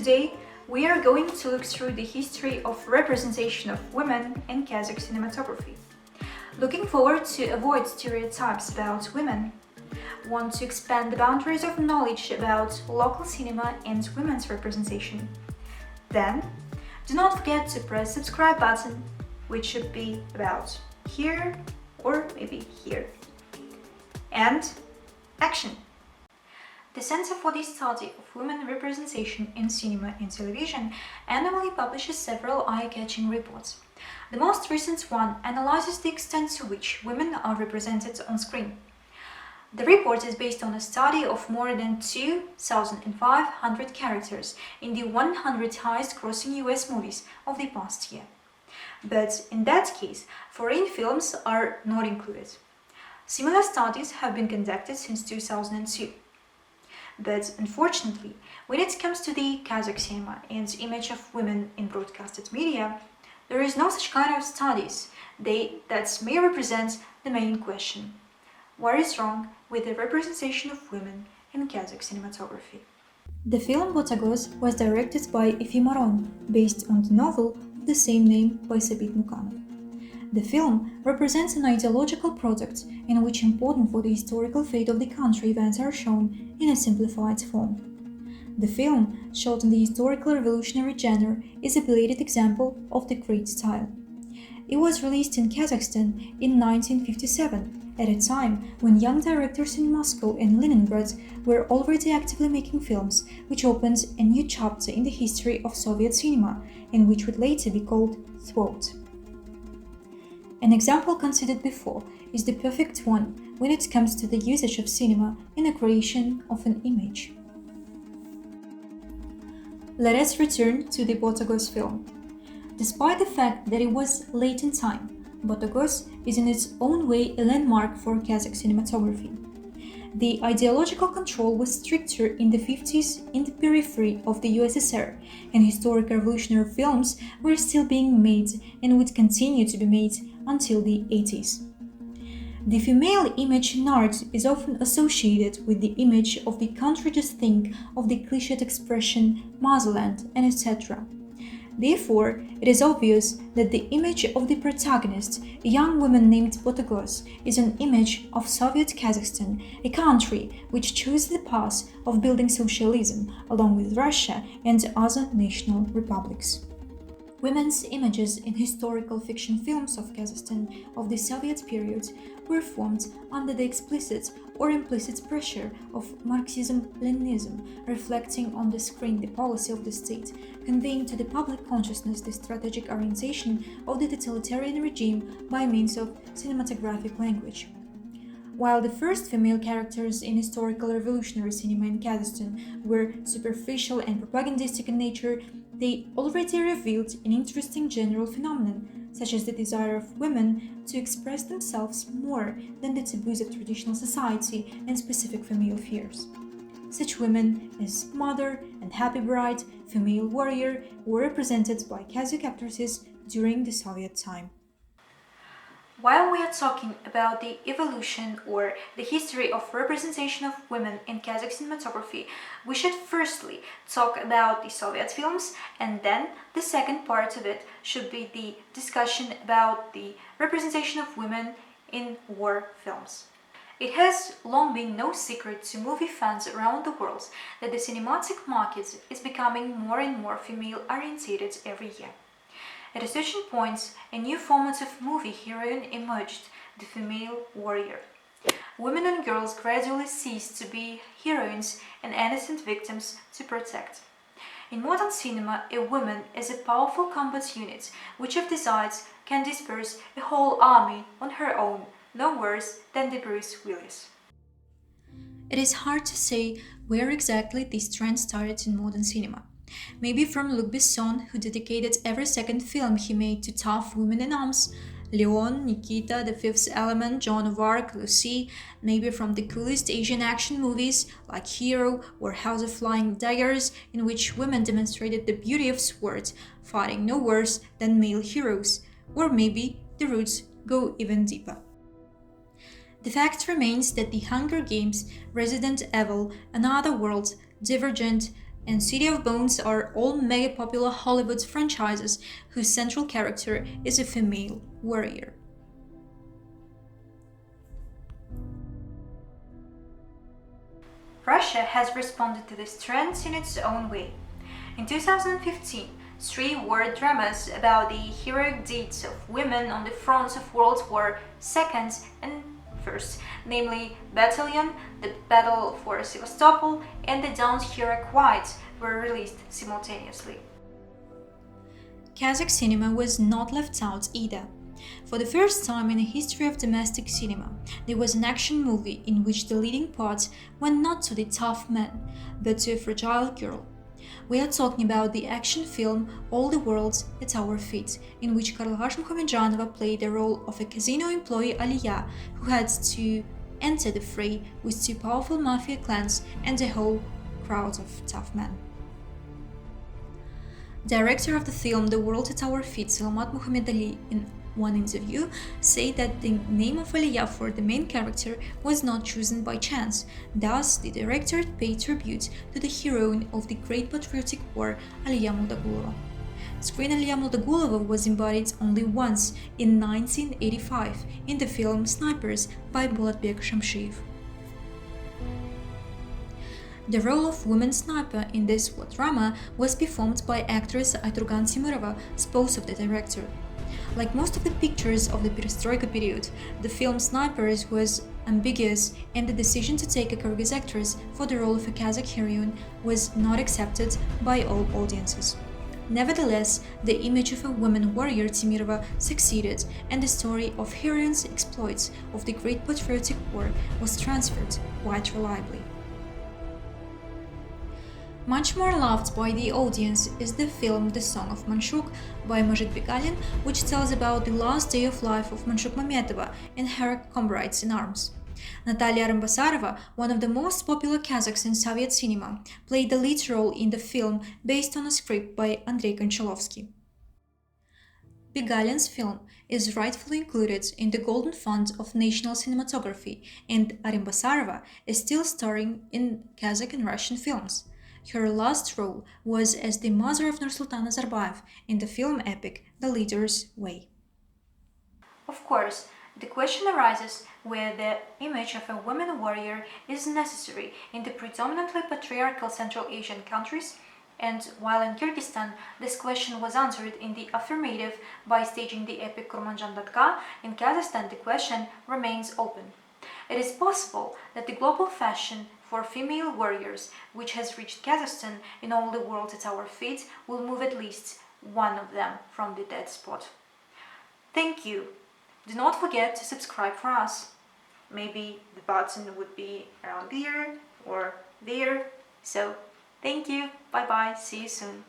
Today, we are going to look through the history of representation of women in Kazakh cinematography. Looking forward to avoid stereotypes about women, want to expand the boundaries of knowledge about local cinema and women's representation. Then, do not forget to press subscribe button, which should be about here or maybe here. And action! The Center for the Study of Women Representation in Cinema and Television annually publishes several eye-catching reports. The most recent one analyzes the extent to which women are represented on screen. The report is based on a study of more than 2,500 characters in the 100 highest-grossing US movies of the past year. But in that case, foreign films are not included. Similar studies have been conducted since 2002. But unfortunately, when it comes to the Kazakh cinema and image of women in broadcasted media, there is no such kind of studies that may represent the main question. What is wrong with the representation of women in Kazakh cinematography? The film Botagos was directed by heroine, based on the novel of the same name by Sabit Mukanov. The film represents an ideological product in which important for the historical fate of the country events are shown in a simplified form. The film, shot in the historical revolutionary genre, is a belated example of the great style. It was released in Kazakhstan in 1957, at a time when young directors in Moscow and Leningrad were already actively making films, which opened a new chapter in the history of Soviet cinema, and which would later be called Thwart. An example considered before is the perfect one when it comes to the usage of cinema in the creation of an image. Let us return to the Botagos film. Despite the fact that it was late in time, Botagos is in its own way a landmark for Kazakh cinematography. The ideological control was stricter in the 50s in the periphery of the USSR, and historic revolutionary films were still being made and would continue to be made until the 80s. The female image in art is often associated with the image of the country. Just think of the cliched expression motherland and etc. Therefore, it is obvious that the image of the protagonist, a young woman named Botagos, is an image of Soviet Kazakhstan, a country which chose the path of building socialism along with Russia and other national republics. Women's images in historical fiction films of Kazakhstan of the Soviet period were formed under the explicit or implicit pressure of Marxism-Leninism, reflecting on the screen the policy of the state, conveying to the public consciousness the strategic orientation of the totalitarian regime by means of cinematographic language. While the first female characters in historical revolutionary cinema in Kazakhstan were superficial and propagandistic in nature, they already revealed an interesting general phenomenon, such as the desire of women to express themselves more than the taboos of traditional society and specific female fears. Such women as mother and happy bride, female warrior, were represented by Kazakh actresses during the Soviet time. While we are talking about the evolution or the history of representation of women in Kazakh cinematography, we should firstly talk about the Soviet films, and then the second part of it should be the discussion about the representation of women in war films. It has long been no secret to movie fans around the world that the cinematic market is becoming more and more female-oriented every year. At a certain point, a new format of movie heroine emerged, the female warrior. Women and girls gradually ceased to be heroines and innocent victims to protect. In modern cinema, a woman is a powerful combat unit which, if desired, can disperse a whole army on her own, no worse than the Bruce Willis. It is hard to say where exactly this trend started in modern cinema. Maybe from Luc Besson, who dedicated every second film he made to tough women in arms, Leon, Nikita, The Fifth Element, Joan of Arc, Lucy, maybe from the coolest Asian action movies like Hero or House of Flying Daggers, in which women demonstrated the beauty of sword, fighting no worse than male heroes, or maybe the roots go even deeper. The fact remains that The Hunger Games, Resident Evil, Another World, Divergent, and City of Bones are all mega popular Hollywood franchises whose central character is a female warrior. Russia has responded to this trend in its own way. In 2015, three war dramas about the heroic deeds of women on the fronts of World War II and First, namely Battalion, The Battle for Sevastopol, and The Don't Hear a Quiet, were released simultaneously. Kazakh cinema was not left out either. For the first time in the history of domestic cinema, there was an action movie in which the leading part went not to the tough man, but to a fragile girl. We are talking about the action film All the World at Our Feet, in which Karlhaj Muhamedjanova played the role of a casino employee Aliya who had to enter the fray with two powerful mafia clans and a whole crowd of tough men. Director of the film The World at Our Feet, Salamat Muhammad Ali, in one interview, said that the name of Aliya for the main character was not chosen by chance. Thus, the director paid tribute to the heroine of the Great Patriotic War, Aliya Moldagulova. Screen Aliya Moldagulova was embodied only once, in 1985, in the film Snipers by Bulatbek Shamshiyev. The role of woman sniper in this war drama was performed by actress Ayturgan Timurova, spouse of the director. Like most of the pictures of the perestroika period, the film Snipers was ambiguous, and the decision to take a Kyrgyz actress for the role of a Kazakh heroine was not accepted by all audiences. Nevertheless, the image of a woman warrior Timirova succeeded, and the story of heroines' exploits of the Great Patriotic War was transferred quite reliably. Much more loved by the audience is the film The Song of Manshuk by Majid Begalin, which tells about the last day of life of Manshuk Mametova and her comrades in arms. Natalia Rambasarova, one of the most popular Kazakhs in Soviet cinema, played the lead role in the film based on a script by Andrei Konchalovsky. Begalin's film is rightfully included in the Golden Fund of National Cinematography, and Arambasarova is still starring in Kazakh and Russian films. Her last role was as the mother of Nursultan Nazarbayev in the film epic The Leader's Way. Of course, the question arises whether the image of a woman warrior is necessary in the predominantly patriarchal Central Asian countries, and while in Kyrgyzstan this question was answered in the affirmative by staging the epic Kurmanjan Datka, in Kazakhstan the question remains open. It is possible that the global fashion for female warriors, which has reached Kazakhstan in All the World at Our Feet, will move at least one of them from the dead spot. Thank you. Do not forget to subscribe for us. Maybe the button would be around here or there. So, thank you. Bye bye. See you soon.